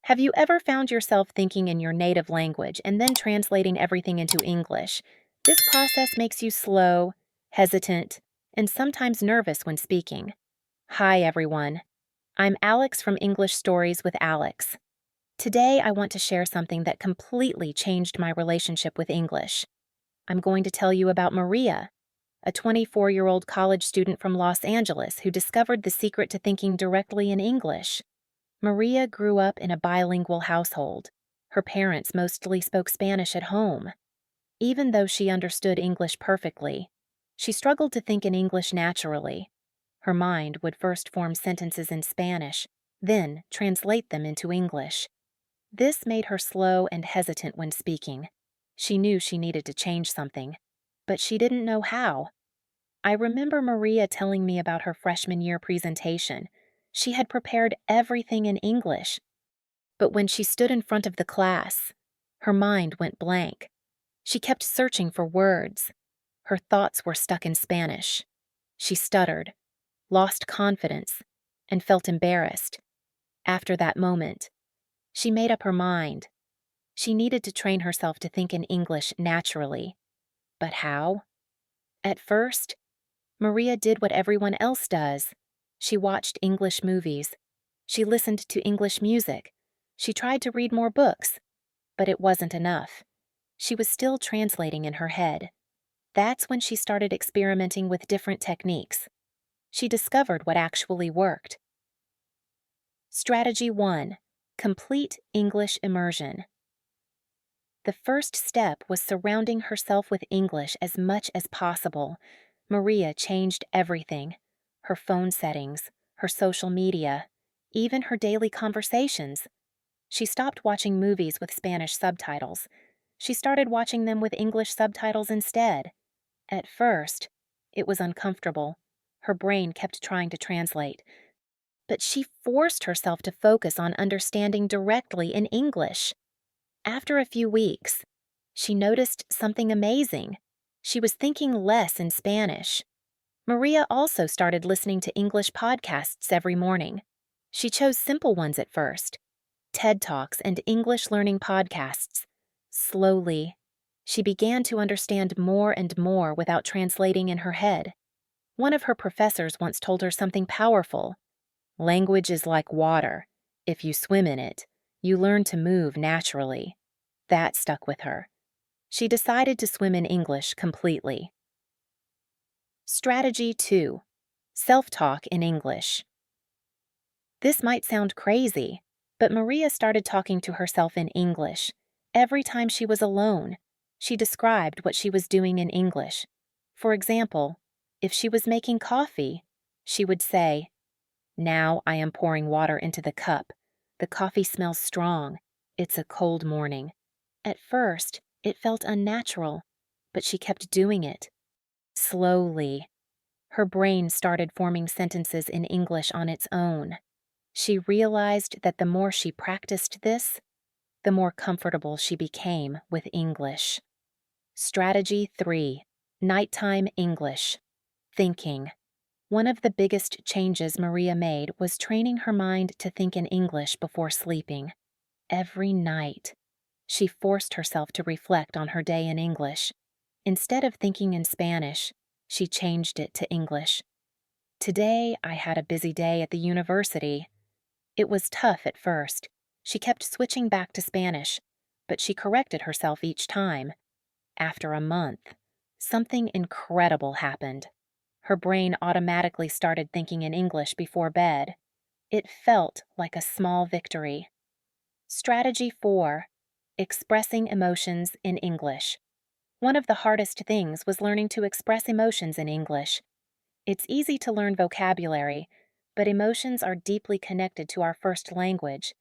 Have you ever found yourself thinking in your native language and then translating everything into English? This process makes you slow, hesitant, and sometimes nervous when speaking. Hi, everyone. I'm Alex from English Stories with Alex. Today, I want to share something that completely changed my relationship with English. I'm going to tell you about Maria, a 24-year-old college student from Los Angeles who discovered the secret to thinking directly in English. Maria grew up in a bilingual household. Her parents mostly spoke Spanish at home. Even though she understood English perfectly, she struggled to think in English naturally. Her mind would first form sentences in Spanish, then translate them into English. This made her slow and hesitant when speaking. She knew she needed to change something, but she didn't know how. I remember Maria telling me about her freshman year presentation. She had prepared everything in English, but when she stood in front of the class, her mind went blank. She kept searching for words. Her thoughts were stuck in Spanish. She stuttered, lost confidence, and felt embarrassed. After that moment, she made up her mind. She needed to train herself to think in English naturally. But how? At first, Maria did what everyone else does. She watched English movies. She listened to English music. She tried to read more books, but it wasn't enough. She was still translating in her head. That's when she started experimenting with different techniques. She discovered what actually worked. Strategy 1. Complete English immersion. The first step was surrounding herself with English as much as possible. Maria changed everything: her phone settings, her social media, even her daily conversations. She stopped watching movies with Spanish subtitles. She started watching them with English subtitles instead. At first, it was uncomfortable. Her brain kept trying to translate. But she forced herself to focus on understanding directly in English. After a few weeks, she noticed something amazing. She was thinking less in Spanish. Maria also started listening to English podcasts every morning. She chose simple ones at first: TED Talks and English learning podcasts. Slowly, she began to understand more and more without translating in her head. One of her professors once told her something powerful. Language is like water. If you swim in it, you learn to move naturally. That stuck with her. She decided to swim in English completely. Strategy 2. Self-talk in English. This might sound crazy, but Maria started talking to herself in English. Every time she was alone, she described what she was doing in English. For example, if she was making coffee, she would say, "Now I am pouring water into the cup. The coffee smells strong. It's a cold morning." At first, it felt unnatural, but she kept doing it. Slowly, her brain started forming sentences in English on its own. She realized that the more she practiced this, the more comfortable she became with English. Strategy 3. Nighttime English. Thinking. One of the biggest changes Maria made was training her mind to think in English before sleeping. Every night, she forced herself to reflect on her day in English. Instead of thinking in Spanish, she changed it to English. "Today, I had a busy day at the university." It was tough at first. She kept switching back to Spanish, but she corrected herself each time. After a month, something incredible happened. Her brain automatically started thinking in English before bed. It felt like a small victory. Strategy 4. Expressing emotions in English. One of the hardest things was learning to express emotions in English. It's easy to learn vocabulary, but emotions are deeply connected to our first language.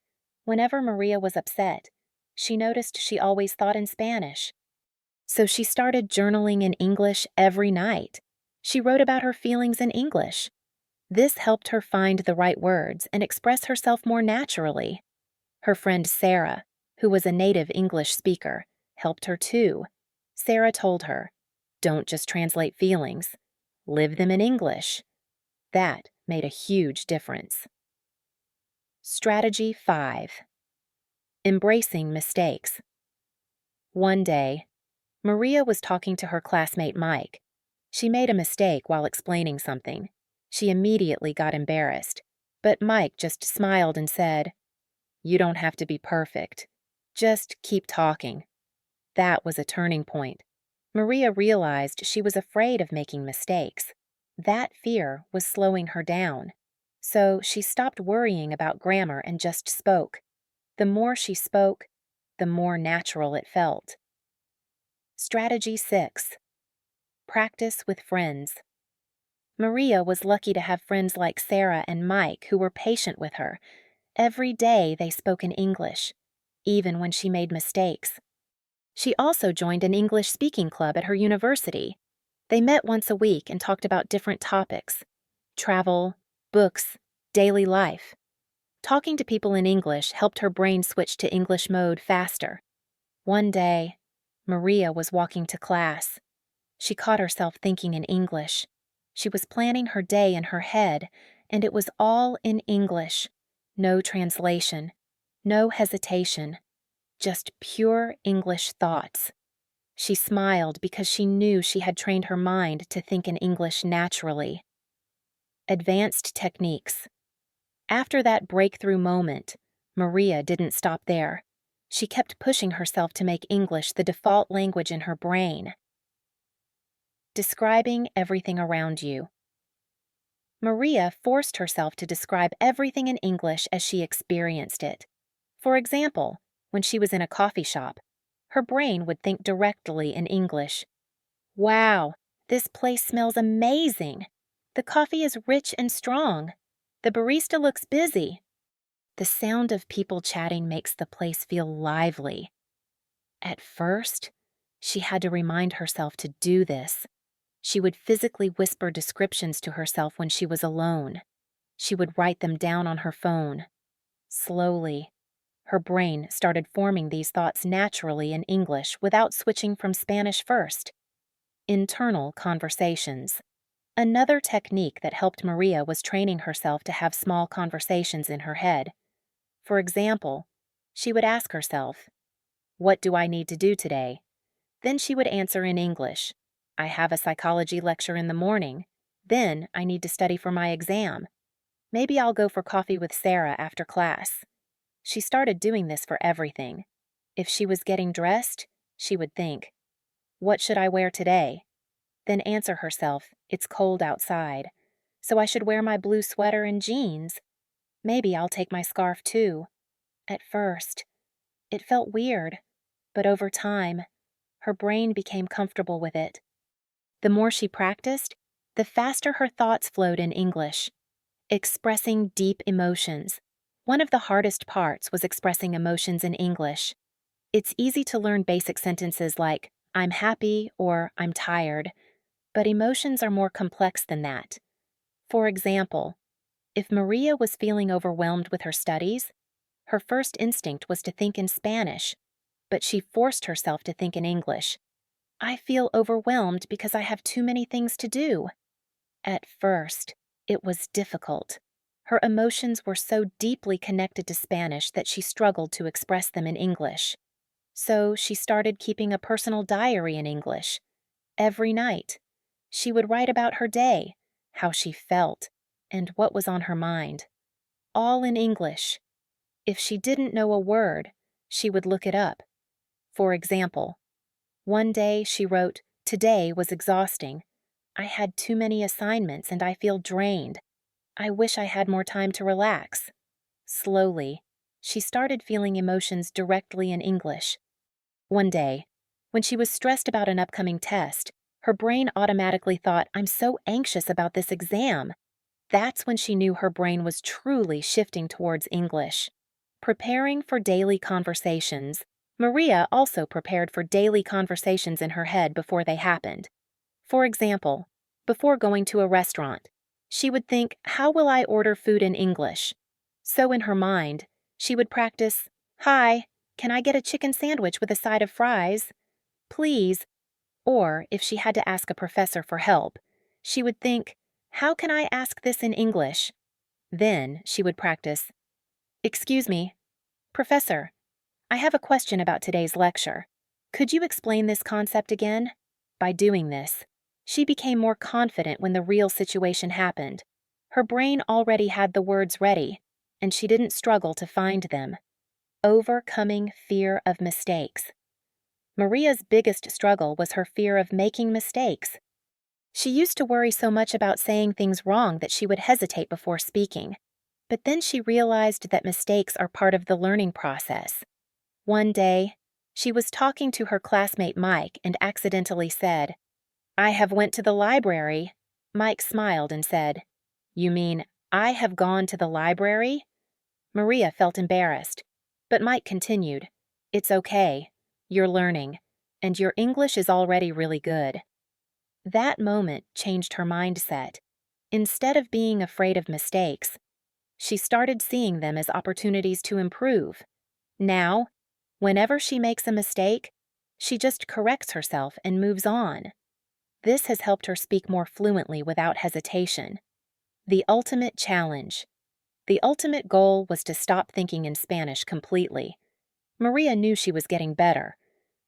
Whenever Maria was upset, she noticed she always thought in Spanish. So she started journaling in English every night. She wrote about her feelings in English. This helped her find the right words and express herself more naturally. Her friend Sarah, who was a native English speaker, helped her too. Sarah told her, "Don't just translate feelings. Live them in English." That made a huge difference. Strategy 5. Embracing mistakes. One day, Maria was talking to her classmate Mike. She made a mistake while explaining something. She immediately got embarrassed, but Mike just smiled and said, "You don't have to be perfect. Just keep talking." That was a turning point. Maria realized she was afraid of making mistakes. That fear was slowing her down. So she stopped worrying about grammar and just spoke. The more she spoke, the more natural it felt. Strategy 6. Practice with friends. Maria was lucky to have friends like Sarah and Mike who were patient with her. Every day they spoke in English, even when she made mistakes. She also joined an English speaking club at her university. They met once a week and talked about different topics: travel, books, daily life. Talking to people in English helped her brain switch to English mode faster. One day, Maria was walking to class. She caught herself thinking in English. She was planning her day in her head, and it was all in English. No translation, no hesitation, just pure English thoughts. She smiled because she knew she had trained her mind to think in English naturally. Advanced techniques. After that breakthrough moment, Maria didn't stop there. She kept pushing herself to make English the default language in her brain. Describing everything around you. Maria forced herself to describe everything in English as she experienced it. For example, when she was in a coffee shop, her brain would think directly in English. "Wow, this place smells amazing. The coffee is rich and strong. The barista looks busy." The sound of people chatting makes the place feel lively. At first, she had to remind herself to do this. She would physically whisper descriptions to herself when she was alone. She would write them down on her phone. Slowly, her brain started forming these thoughts naturally in English without switching from Spanish first. Internal conversations. Another technique that helped Maria was training herself to have small conversations in her head. For example, she would ask herself, "What do I need to do today?" Then she would answer in English, "I have a psychology lecture in the morning. Then I need to study for my exam. Maybe I'll go for coffee with Sarah after class." She started doing this for everything. If she was getting dressed, she would think, "What should I wear today?" Then answer herself, "It's cold outside, so I should wear my blue sweater and jeans. Maybe I'll take my scarf too." At first, it felt weird, but over time, her brain became comfortable with it. The more she practiced, the faster her thoughts flowed in English. Expressing deep emotions. One of the hardest parts was expressing emotions in English. It's easy to learn basic sentences like, "I'm happy" or "I'm tired," but emotions are more complex than that. For example, if Maria was feeling overwhelmed with her studies, her first instinct was to think in Spanish, but she forced herself to think in English. "I feel overwhelmed because I have too many things to do." At first, it was difficult. Her emotions were so deeply connected to Spanish that she struggled to express them in English. So she started keeping a personal diary in English. Every night, she would write about her day, how she felt, and what was on her mind. All in English. If she didn't know a word, she would look it up. For example, one day she wrote, "Today was exhausting. I had too many assignments and I feel drained. I wish I had more time to relax." Slowly, she started feeling emotions directly in English. One day, when she was stressed about an upcoming test, her brain automatically thought, "I'm so anxious about this exam." That's when she knew her brain was truly shifting towards English. Preparing for daily conversations. Maria also prepared for daily conversations in her head before they happened. For example, before going to a restaurant, she would think, "How will I order food in English?" So in her mind, she would practice, "Hi, can I get a chicken sandwich with a side of fries? Please." Or if she had to ask a professor for help, she would think, "How can I ask this in English?" Then she would practice, "Excuse me, Professor, I have a question about today's lecture. Could you explain this concept again? By doing this, she became more confident when the real situation happened. Her brain already had the words ready, and she didn't struggle to find them. Overcoming fear of mistakes. Maria's biggest struggle was her fear of making mistakes. She used to worry so much about saying things wrong that she would hesitate before speaking. But then she realized that mistakes are part of the learning process. One day, she was talking to her classmate Mike and accidentally said, "I have went to the library." Mike smiled and said, "You mean, I have gone to the library?" Maria felt embarrassed, but Mike continued, "It's okay. You're learning, and your English is already really good." That moment changed her mindset. Instead of being afraid of mistakes, she started seeing them as opportunities to improve. Now, whenever she makes a mistake, she just corrects herself and moves on. This has helped her speak more fluently without hesitation. The ultimate challenge. The ultimate goal was to stop thinking in Spanish completely. Maria knew she was getting better,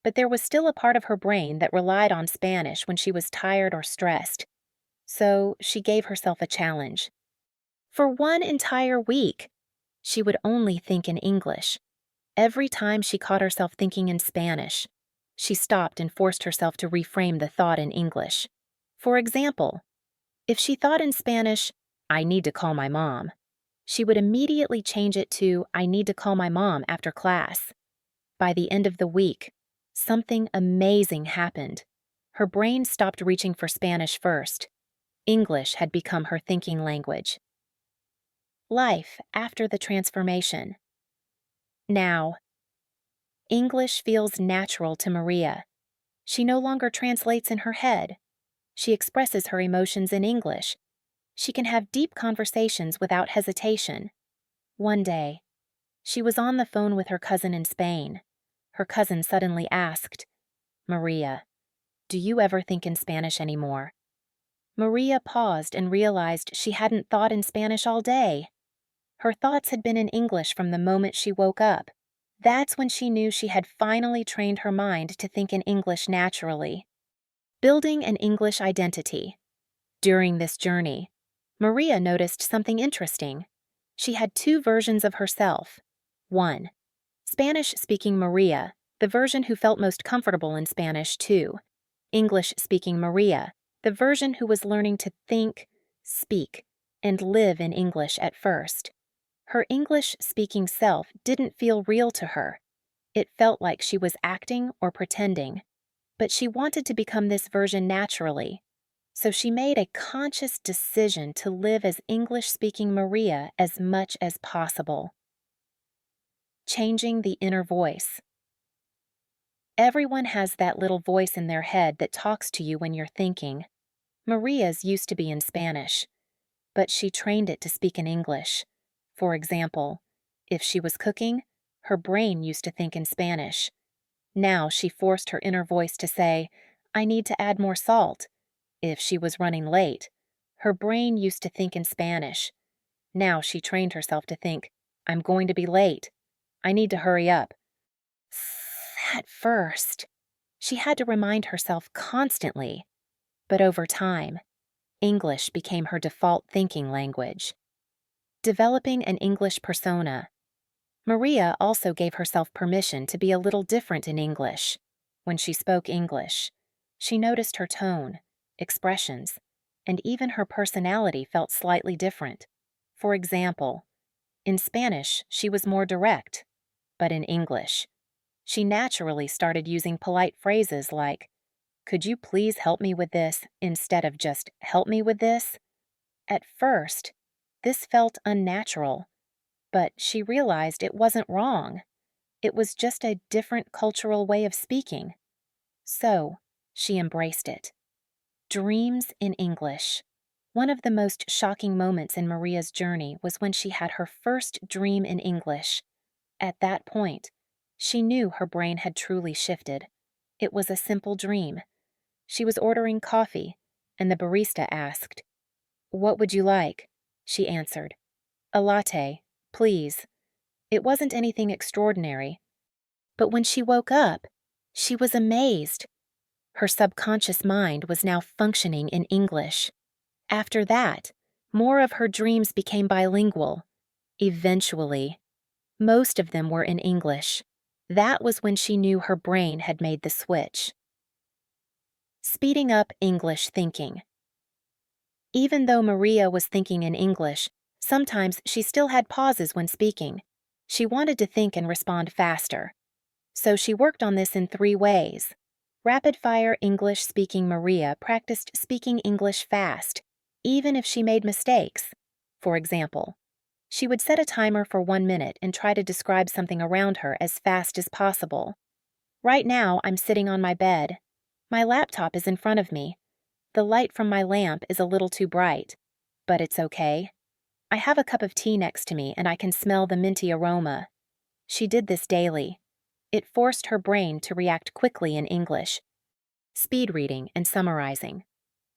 but there was still a part of her brain that relied on Spanish when she was tired or stressed. So she gave herself a challenge. For one entire week, she would only think in English. Every time she caught herself thinking in Spanish, she stopped and forced herself to reframe the thought in English. For example, if she thought in Spanish, "I need to call my mom," she would immediately change it to, "I need to call my mom after class." By the end of the week, something amazing happened. Her brain stopped reaching for Spanish first. English had become her thinking language. Life after the transformation. Now, English feels natural to Maria. She no longer translates in her head. She expresses her emotions in English. She can have deep conversations without hesitation. One day, she was on the phone with her cousin in Spain. Her cousin suddenly asked, "Maria, do you ever think in Spanish anymore?" Maria paused and realized she hadn't thought in Spanish all day. Her thoughts had been in English from the moment she woke up. That's when she knew she had finally trained her mind to think in English naturally. Building an English identity. During this journey, Maria noticed something interesting. She had two versions of herself. 1. Spanish-speaking Maria, the version who felt most comfortable in Spanish. 2. English-speaking Maria, the version who was learning to think, speak, and live in English at first. Her English-speaking self didn't feel real to her. It felt like she was acting or pretending. But she wanted to become this version naturally. So she made a conscious decision to live as English-speaking Maria as much as possible. Changing the inner voice. Everyone has that little voice in their head that talks to you when you're thinking. Maria's used to be in Spanish, but she trained it to speak in English. For example, if she was cooking, her brain used to think in Spanish. Now she forced her inner voice to say, "I need to add more salt." If she was running late, her brain used to think in Spanish. Now she trained herself to think, "I'm going to be late. I need to hurry up." At first, she had to remind herself constantly, but over time, English became her default thinking language. Developing an English persona. Maria also gave herself permission to be a little different in English. When she spoke English, she noticed her tone, expressions, and even her personality felt slightly different. For example, in Spanish, she was more direct, but in English, she naturally started using polite phrases like, "Could you please help me with this?" instead of just "help me with this." At first, this felt unnatural, but she realized it wasn't wrong. It was just a different cultural way of speaking. So, she embraced it. Dreams in English. One of the most shocking moments in Maria's journey was when she had her first dream in English. At that point, she knew her brain had truly shifted. It was a simple dream. She was ordering coffee, and the barista asked, "What would you like?" She answered, "A latte, please." It wasn't anything extraordinary, But when she woke up, she was amazed. Her subconscious mind was now functioning in English. After that, more of her dreams became bilingual. Eventually, most of them were in English. That was when she knew her brain had made the switch. Speeding up English thinking. Even though Maria was thinking in English, sometimes she still had pauses when speaking. She wanted to think and respond faster. So she worked on this in 3 ways. Rapid-fire English-speaking Maria practiced speaking English fast, even if she made mistakes. For example, she would set a timer for 1 minute and try to describe something around her as fast as possible. Right now, I'm sitting on my bed. My laptop is in front of me. The light from my lamp is a little too bright, but it's okay. I have a cup of tea next to me and I can smell the minty aroma. She did this daily. It forced her brain to react quickly in English. Speed reading and summarizing.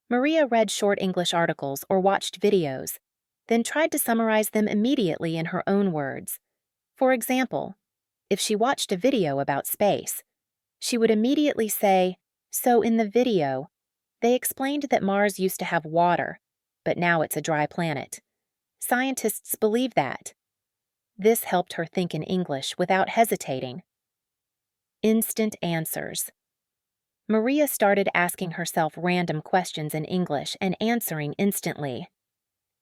Maria read short English articles or watched videos, then tried to summarize them immediately in her own words. For example, if she watched a video about space, she would immediately say, "So in the video, they explained that Mars used to have water, but now it's a dry planet. Scientists believe that." This helped her think in English without hesitating. Instant answers. Maria started asking herself random questions in English and answering instantly.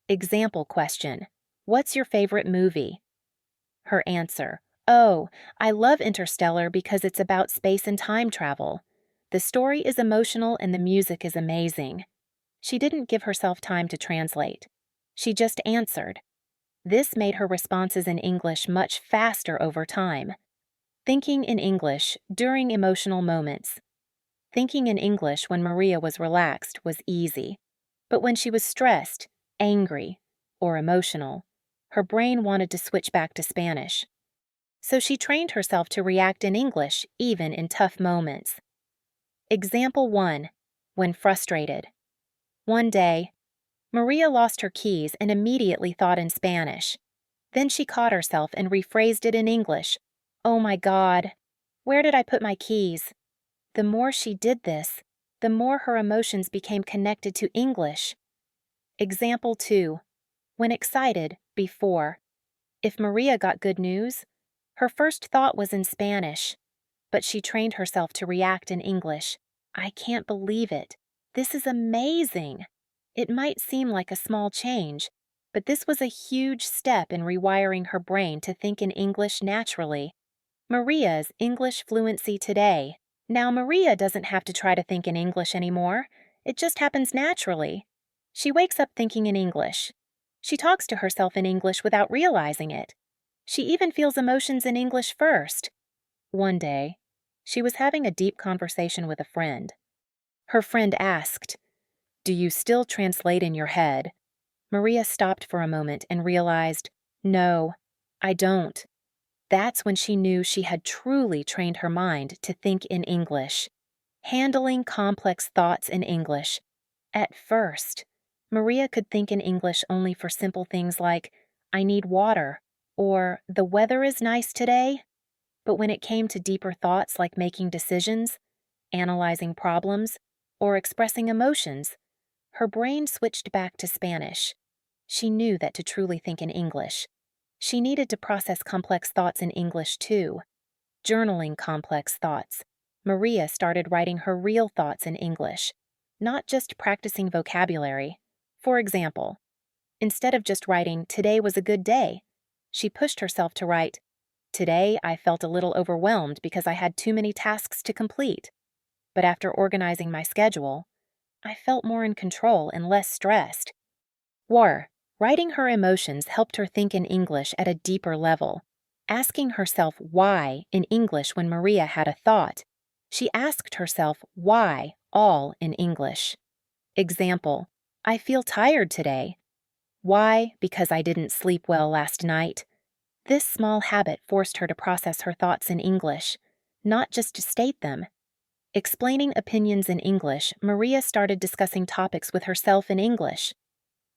Example question: "What's your favorite movie?" Her answer: "Oh, I love Interstellar because it's about space and time travel. The story is emotional and the music is amazing." She didn't give herself time to translate. She just answered. This made her responses in English much faster over time. Thinking in English during emotional moments. Thinking in English when Maria was relaxed was easy, but when she was stressed, angry, or emotional, her brain wanted to switch back to Spanish. So she trained herself to react in English even in tough moments. Example 1. When frustrated. One day, Maria lost her keys and immediately thought in Spanish. Then she caught herself and rephrased it in English. "Oh my God, where did I put my keys?" The more she did this, the more her emotions became connected to English. Example 2. When excited, before. If Maria got good news, her first thought was in Spanish, but she trained herself to react in English. "I can't believe it. This is amazing." It might seem like a small change, but this was a huge step in rewiring her brain to think in English naturally. Maria's English fluency today. Now Maria doesn't have to try to think in English anymore. It just happens naturally. She wakes up thinking in English. She talks to herself in English without realizing it. She even feels emotions in English first. One day, she was having a deep conversation with a friend. Her friend asked, "Do you still translate in your head?" Maria stopped for a moment and realized, "No, I don't." That's when she knew she had truly trained her mind to think in English. Handling complex thoughts in English. At first, Maria could think in English only for simple things like, "I need water," or "The weather is nice today." But when it came to deeper thoughts like making decisions, analyzing problems, or expressing emotions, her brain switched back to Spanish. She knew that to truly think in English, she needed to process complex thoughts in English too. Journaling complex thoughts. Maria started writing her real thoughts in English, not just practicing vocabulary. For example, instead of just writing, "Today was a good day," she pushed herself to write, "Today I felt a little overwhelmed because I had too many tasks to complete. But after organizing my schedule, I felt more in control and less stressed." Writing her emotions helped her think in English at a deeper level. Asking herself why in English when Maria had a thought, she asked herself why all in English. Example: "I feel tired today." Why? Because I didn't sleep well last night. This small habit forced her to process her thoughts in English, not just to state them. Explaining opinions in English, Maria started discussing topics with herself in English.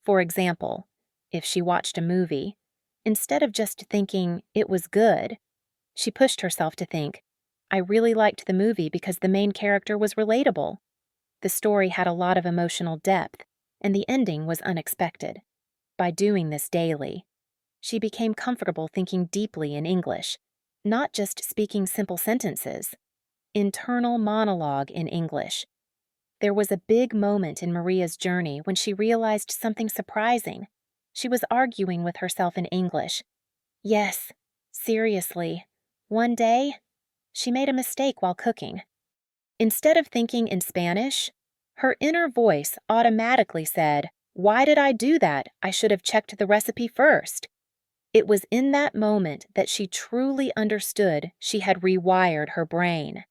For example, if she watched a movie, instead of just thinking it was good, she pushed herself to think, I really liked the movie because the main character was relatable. The story had a lot of emotional depth, and the ending was unexpected. By doing this daily, she became comfortable thinking deeply in English, not just speaking simple sentences. Internal monologue in English. There was a big moment in Maria's journey when she realized something surprising. She was arguing with herself in English. Yes, seriously. One day, she made a mistake while cooking. Instead of thinking in Spanish, her inner voice automatically said, "Why did I do that? I should have checked the recipe first." It was in that moment that she truly understood she had rewired her brain.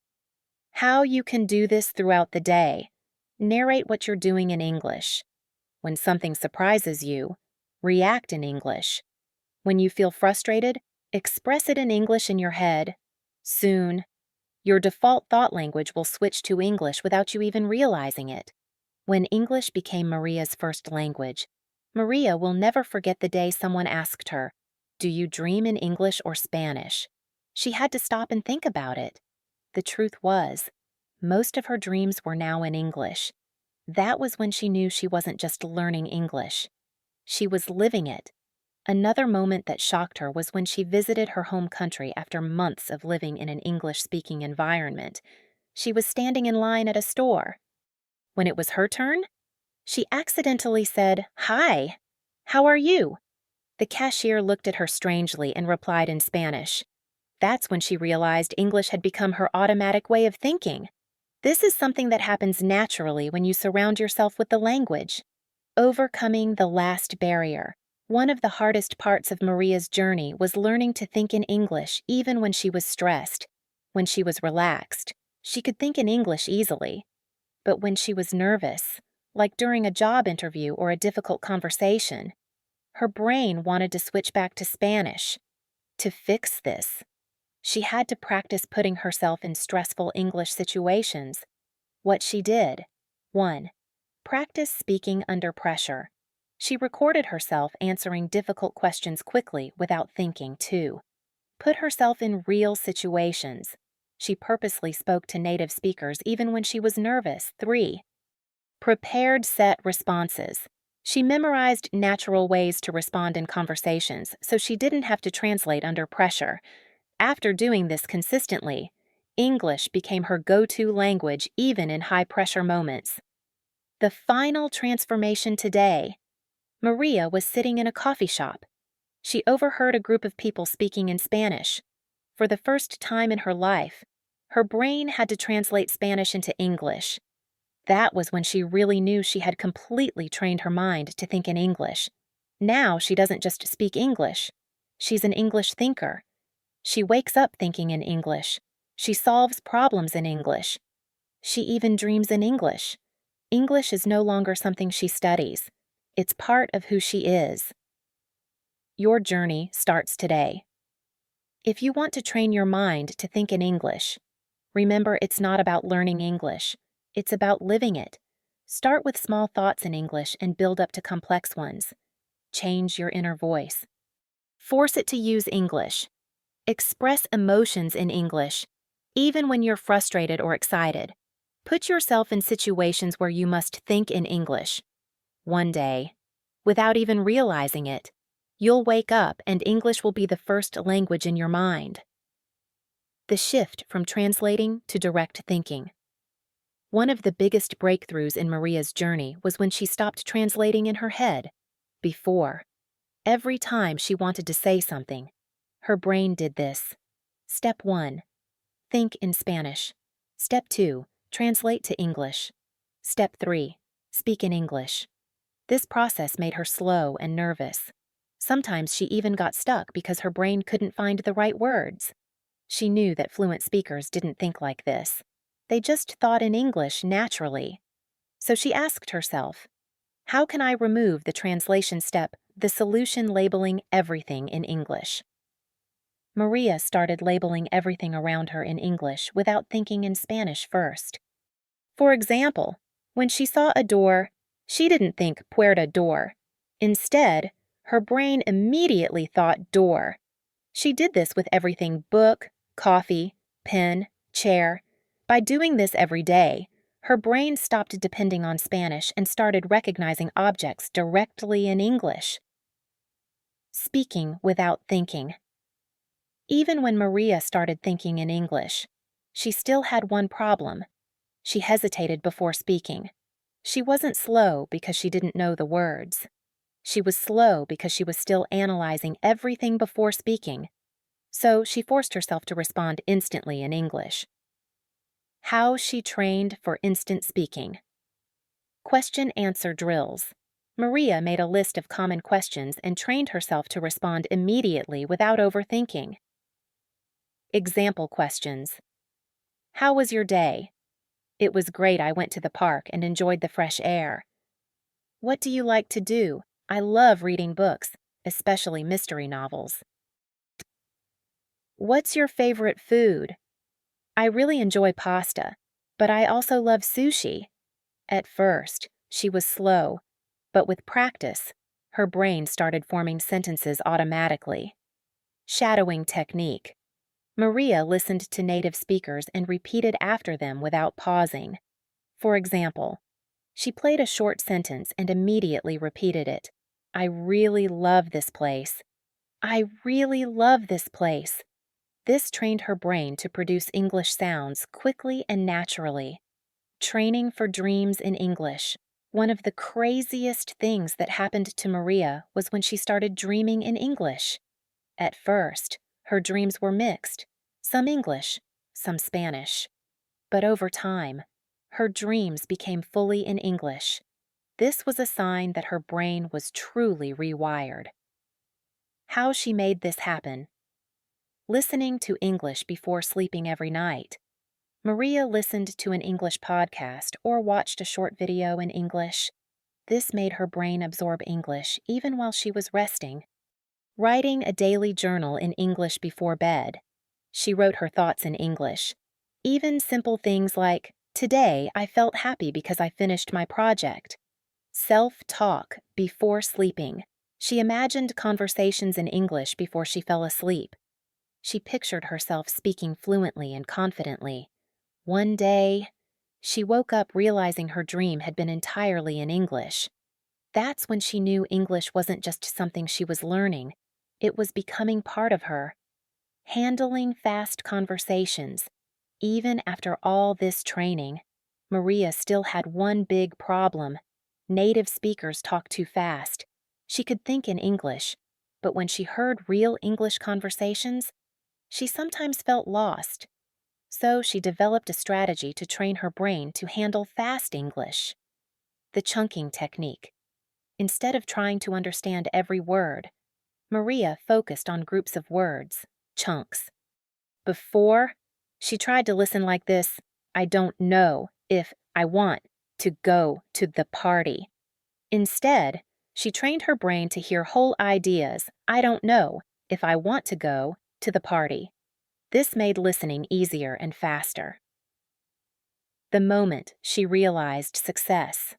How you can do this throughout the day. Narrate what you're doing in English. When something surprises you, react in English. When you feel frustrated, express it in English in your head. Soon, your default thought language will switch to English without you even realizing it. When English became Maria's first language, Maria will never forget the day someone asked her, "Do you dream in English or Spanish?" She had to stop and think about it. The truth was, most of her dreams were now in English. That was when she knew she wasn't just learning English. She was living it. Another moment that shocked her was when she visited her home country after months of living in an English-speaking environment. She was standing in line at a store. When it was her turn, she accidentally said, "Hi, how are you?" The cashier looked at her strangely and replied in Spanish. That's when she realized English had become her automatic way of thinking. This is something that happens naturally when you surround yourself with the language. Overcoming the last barrier. One of the hardest parts of Maria's journey was learning to think in English even when she was stressed. When she was relaxed, she could think in English easily. But when she was nervous, like during a job interview or a difficult conversation, her brain wanted to switch back to Spanish. To fix this, she had to practice putting herself in stressful English situations. What she did: 1. Practice speaking under pressure. She recorded herself answering difficult questions quickly without thinking. 2. Put herself in real situations. She purposely spoke to native speakers even when she was nervous. 3. Prepared set responses. She memorized natural ways to respond in conversations so she didn't have to translate under pressure. After doing this consistently, English became her go-to language even in high-pressure moments. The final transformation today. Maria was sitting in a coffee shop. She overheard a group of people speaking in Spanish. For the first time in her life, her brain had to translate Spanish into English. That was when she really knew she had completely trained her mind to think in English. Now she doesn't just speak English. She's an English thinker. She wakes up thinking in English. She solves problems in English. She even dreams in English. English is no longer something she studies. It's part of who she is. Your journey starts today. If you want to train your mind to think in English, remember it's not about learning English. It's about living it. Start with small thoughts in English and build up to complex ones. Change your inner voice. Force it to use English. Express emotions in English, even when you're frustrated or excited. Put yourself in situations where you must think in English. One day, without even realizing it, you'll wake up and English will be the first language in your mind. The shift from translating to direct thinking. One of the biggest breakthroughs in Maria's journey was when she stopped translating in her head. Before, every time she wanted to say something, her brain did this. Step 1. Think in Spanish. Step 2. Translate to English. Step 3. Speak in English. This process made her slow and nervous. Sometimes she even got stuck because her brain couldn't find the right words. She knew that fluent speakers didn't think like this. They just thought in English naturally. So she asked herself, how can I remove the translation step, the solution labeling everything in English? Maria started labeling everything around her in English without thinking in Spanish first. For example, when she saw a door, she didn't think puerta door. Instead, her brain immediately thought door. She did this with everything: book, coffee, pen, chair. By doing this every day, her brain stopped depending on Spanish and started recognizing objects directly in English. Speaking without thinking. Even when Maria started thinking in English, she still had one problem. She hesitated before speaking. She wasn't slow because she didn't know the words. She was slow because she was still analyzing everything before speaking. So she forced herself to respond instantly in English. How she trained for instant speaking. Question-answer drills. Maria made a list of common questions and trained herself to respond immediately without overthinking. Example questions. How was your day? It was great. I went to the park and enjoyed the fresh air. What do you like to do? I love reading books, especially mystery novels. What's your favorite food? I really enjoy pasta, but I also love sushi. At first, she was slow, but with practice, her brain started forming sentences automatically. Shadowing technique. Maria listened to native speakers and repeated after them without pausing. For example, she played a short sentence and immediately repeated it. I really love this place. I really love this place. This trained her brain to produce English sounds quickly and naturally. Training for dreams in English. One of the craziest things that happened to Maria was when she started dreaming in English. At first, her dreams were mixed, some English, some Spanish. But over time, her dreams became fully in English. This was a sign that her brain was truly rewired. How she made this happen. Listening to English before sleeping every night. Maria listened to an English podcast or watched a short video in English. This made her brain absorb English even while she was resting. Writing a daily journal in English before bed. She wrote her thoughts in English. Even simple things like, today I felt happy because I finished my project. Self-talk before sleeping. She imagined conversations in English before she fell asleep. She pictured herself speaking fluently and confidently. One day, she woke up realizing her dream had been entirely in English. That's when she knew English wasn't just something she was learning, it was becoming part of her. Handling fast conversations. Even after all this training, Maria still had one big problem. Native speakers talk too fast. She could think in English, but when she heard real English conversations, she sometimes felt lost. So she developed a strategy to train her brain to handle fast English. The chunking technique. Instead of trying to understand every word, Maria focused on groups of words, chunks. Before, she tried to listen like this, I don't know if I want to go to the party. Instead, she trained her brain to hear whole ideas, I don't know if I want to go to the party. This made listening easier and faster. The moment she realized success.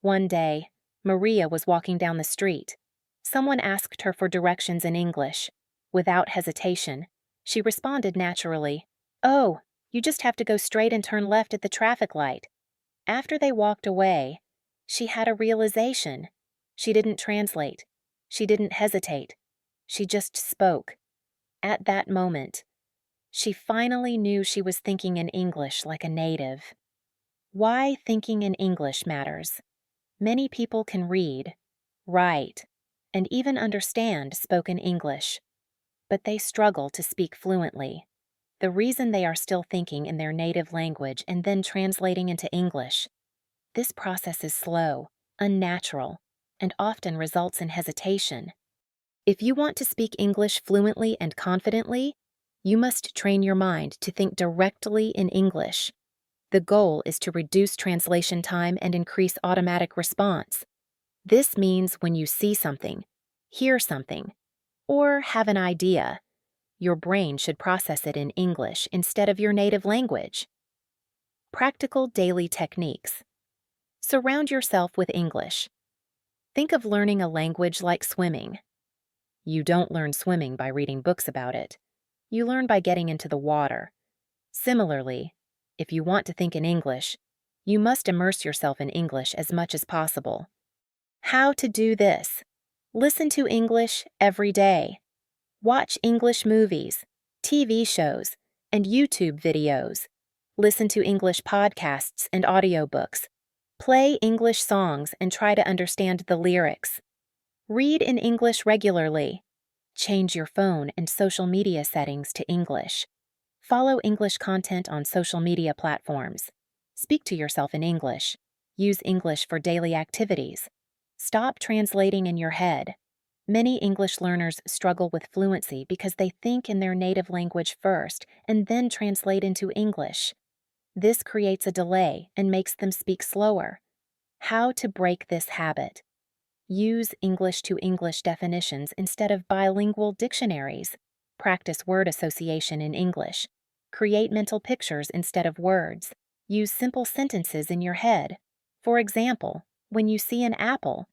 One day, Maria was walking down the street. Someone asked her for directions in English. Without hesitation, she responded naturally, "Oh, you just have to go straight and turn left at the traffic light." After they walked away, she had a realization. She didn't translate. She didn't hesitate. She just spoke. At that moment, she finally knew she was thinking in English like a native. Why thinking in English matters. Many people can read, write, and even understand spoken English, but they struggle to speak fluently. The reason they are still thinking in their native language and then translating into English. This process is slow, unnatural, and often results in hesitation. If you want to speak English fluently and confidently, you must train your mind to think directly in English. The goal is to reduce translation time and increase automatic response. This means when you see something, hear something, or have an idea, your brain should process it in English instead of your native language. Practical daily techniques. Surround yourself with English. Think of learning a language like swimming. You don't learn swimming by reading books about it. You learn by getting into the water. Similarly, if you want to think in English, you must immerse yourself in English as much as possible. How to do this? Listen to English every day. Watch English movies, TV shows, and YouTube videos. Listen to English podcasts and audiobooks. Play English songs and try to understand the lyrics. Read in English regularly. Change your phone and social media settings to English. Follow English content on social media platforms. Speak to yourself in English. Use English for daily activities. Stop translating in your head. Many English learners struggle with fluency because they think in their native language first and then translate into English. This creates a delay and makes them speak slower. How to break this habit? Use English to English definitions instead of bilingual dictionaries. Practice word association in English. Create mental pictures instead of words. Use simple sentences in your head. For example, when you see an apple,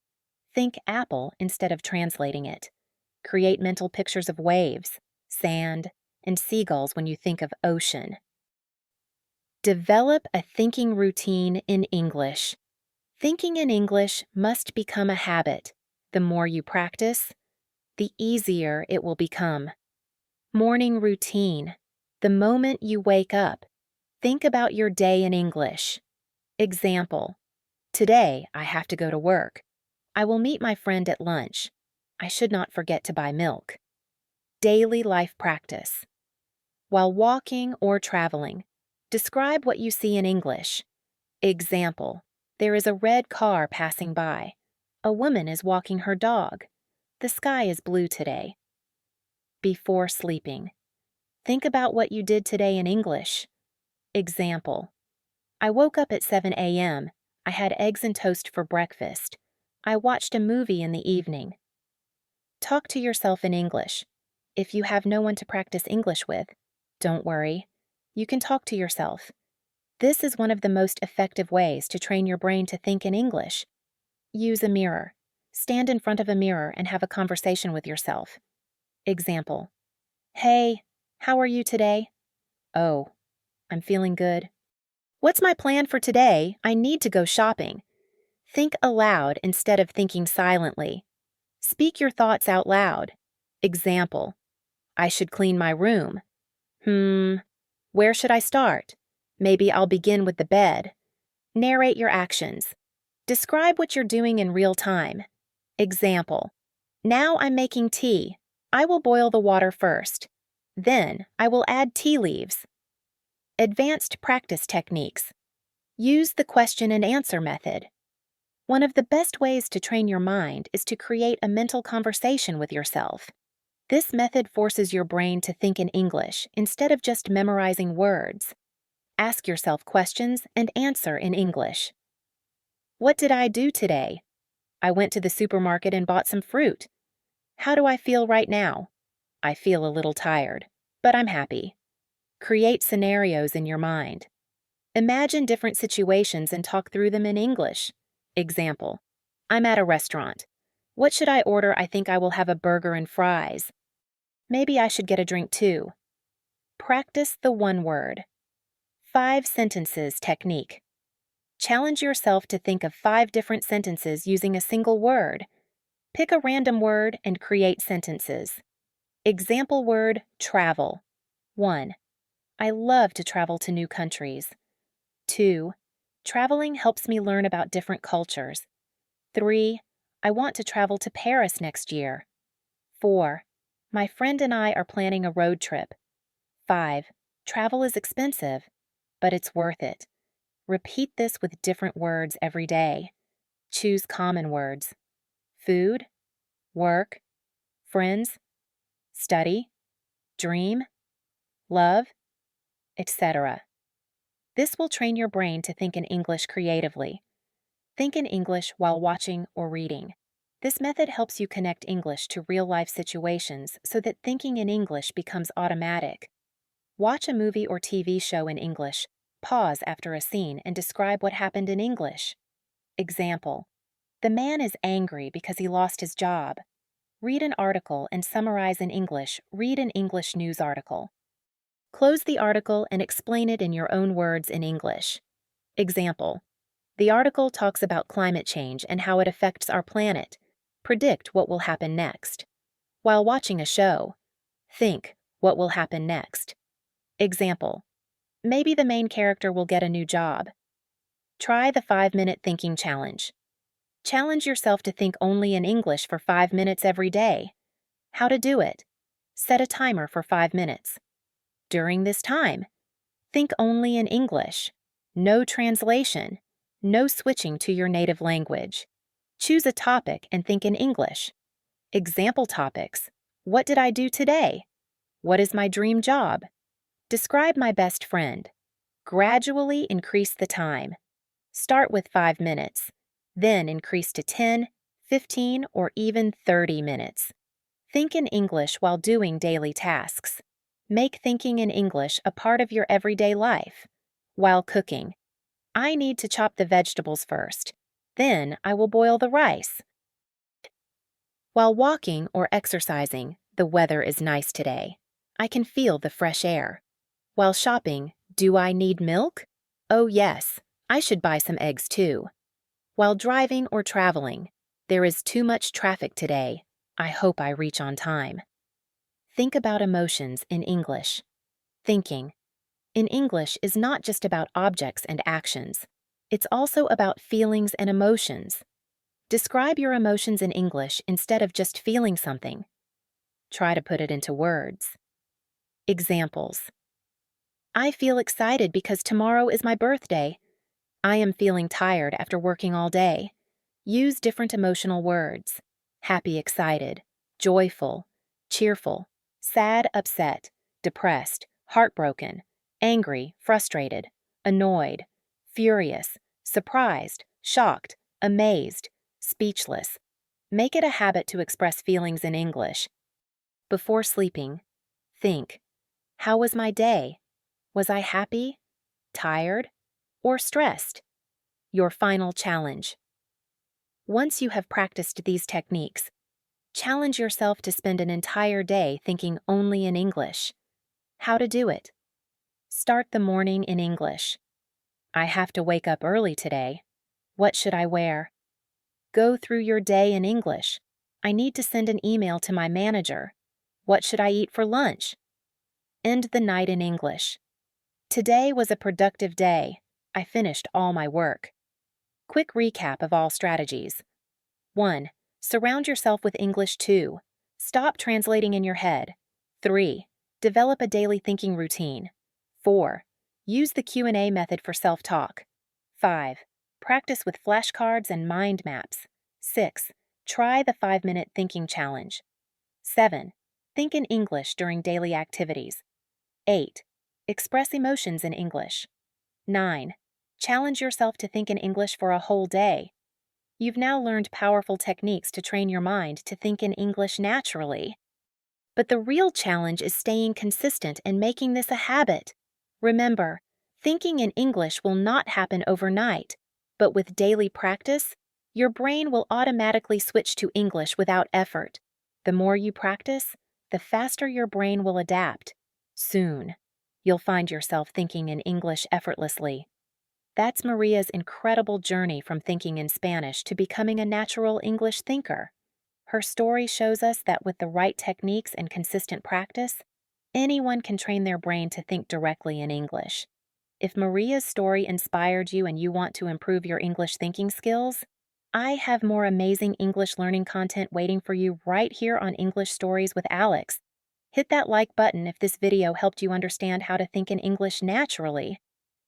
think apple instead of translating it. Create mental pictures of waves, sand, and seagulls when you think of ocean. Develop a thinking routine in English. Thinking in English must become a habit. The more you practice, the easier it will become. Morning routine. The moment you wake up, think about your day in English. Example: today I have to go to work. I will meet my friend at lunch. I should not forget to buy milk. Daily life practice. While walking or traveling, describe what you see in English. Example: there is a red car passing by. A woman is walking her dog. The sky is blue today. Before sleeping, think about what you did today in English. Example: I woke up at 7 a.m. I had eggs and toast for breakfast. I watched a movie in the evening. Talk to yourself in English. If you have no one to practice English with, don't worry. You can talk to yourself. This is one of the most effective ways to train your brain to think in English. Use a mirror. Stand in front of a mirror and have a conversation with yourself. Example: Hey, how are you today? Oh, I'm feeling good. What's my plan for today? I need to go shopping. Think aloud instead of thinking silently. Speak your thoughts out loud. Example: I should clean my room. Where should I start? Maybe I'll begin with the bed. Narrate your actions. Describe what you're doing in real time. Example: now I'm making tea. I will boil the water first. Then I will add tea leaves. Advanced practice techniques. Use the question and answer method. One of the best ways to train your mind is to create a mental conversation with yourself. This method forces your brain to think in English instead of just memorizing words. Ask yourself questions and answer in English. What did I do today? I went to the supermarket and bought some fruit. How do I feel right now? I feel a little tired, but I'm happy. Create scenarios in your mind. Imagine different situations and talk through them in English. Example: I'm at a restaurant. What should I order? I think I will have a burger and fries. Maybe I should get a drink too. Practice the one word. 5 sentences technique. Challenge yourself to think of 5 different sentences using a single word. Pick a random word and create sentences. Example word: travel. 1. I love to travel to new countries. 2. Traveling helps me learn about different cultures. 3. I want to travel to Paris next year. 4. My friend and I are planning a road trip. 5. Travel is expensive, but it's worth it. Repeat this with different words every day. Choose common words: food, work, friends, study, dream, love, etc. This will train your brain to think in English creatively. Think in English while watching or reading. This method helps you connect English to real-life situations so that thinking in English becomes automatic. Watch a movie or TV show in English. Pause after a scene and describe what happened in English. Example: the man is angry because he lost his job. Read an article and summarize in English. Read an English news article. Close the article and explain it in your own words in English. Example: the article talks about climate change and how it affects our planet. Predict what will happen next. While watching a show, think, what will happen next? Example: maybe the main character will get a new job. Try the 5-minute thinking challenge. Challenge yourself to think only in English for 5 minutes every day. How to do it? Set a timer for 5 minutes. During this time, think only in English. No translation. No switching to your native language. Choose a topic and think in English. Example topics: what did I do today? What is my dream job? Describe my best friend. Gradually increase the time. Start with 5 minutes, then increase to 10, 15, or even 30 minutes. Think in English while doing daily tasks. Make thinking in English a part of your everyday life. While cooking, I need to chop the vegetables first. Then I will boil the rice. While walking or exercising, the weather is nice today. I can feel the fresh air. While shopping, do I need milk? Oh yes, I should buy some eggs too. While driving or traveling, there is too much traffic today. I hope I reach on time. Think about emotions in English. Thinking in English is not just about objects and actions. It's also about feelings and emotions. Describe your emotions in English instead of just feeling something. Try to put it into words. Examples: I feel excited because tomorrow is my birthday. I am feeling tired after working all day. Use different emotional words: happy, excited, joyful, cheerful, sad, upset, depressed, heartbroken, angry, frustrated, annoyed, furious, surprised, shocked, amazed, speechless. Make it a habit to express feelings in English. Before sleeping, think: how was my day? Was I happy, tired, or stressed? Your final challenge. Once you have practiced these techniques, challenge yourself to spend an entire day thinking only in English. How to do it? Start the morning in English. I have to wake up early today. What should I wear? Go through your day in English. I need to send an email to my manager. What should I eat for lunch? End the night in English. Today was a productive day. I finished all my work. Quick recap of all strategies. 1. Surround yourself with English. 2. Stop translating in your head. 3. Develop a daily thinking routine. 4. Use the Q&A method for self-talk. 5. Practice with flashcards and mind maps. 6. Try the 5-minute thinking challenge. 7. Think in English during daily activities. 8. Express emotions in English. 9. Challenge yourself to think in English for a whole day. You've now learned powerful techniques to train your mind to think in English naturally. But the real challenge is staying consistent and making this a habit. Remember, thinking in English will not happen overnight, but with daily practice, your brain will automatically switch to English without effort. The more you practice, the faster your brain will adapt. Soon, you'll find yourself thinking in English effortlessly. That's Maria's incredible journey from thinking in Spanish to becoming a natural English thinker. Her story shows us that with the right techniques and consistent practice, anyone can train their brain to think directly in English. If Maria's story inspired you and you want to improve your English thinking skills, I have more amazing English learning content waiting for you right here on English Stories with Alex. Hit that like button if this video helped you understand how to think in English naturally.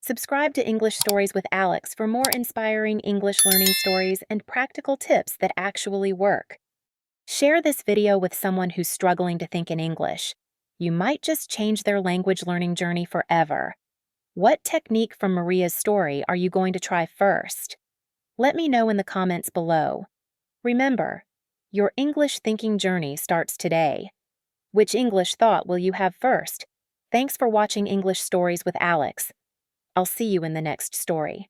Subscribe to English Stories with Alex for more inspiring English learning stories and practical tips that actually work. Share this video with someone who's struggling to think in English. You might just change their language learning journey forever. What technique from Maria's story are you going to try first? Let me know in the comments below. Remember, your English thinking journey starts today. Which English thought will you have first? Thanks for watching English Stories with Alex. I'll see you in the next story.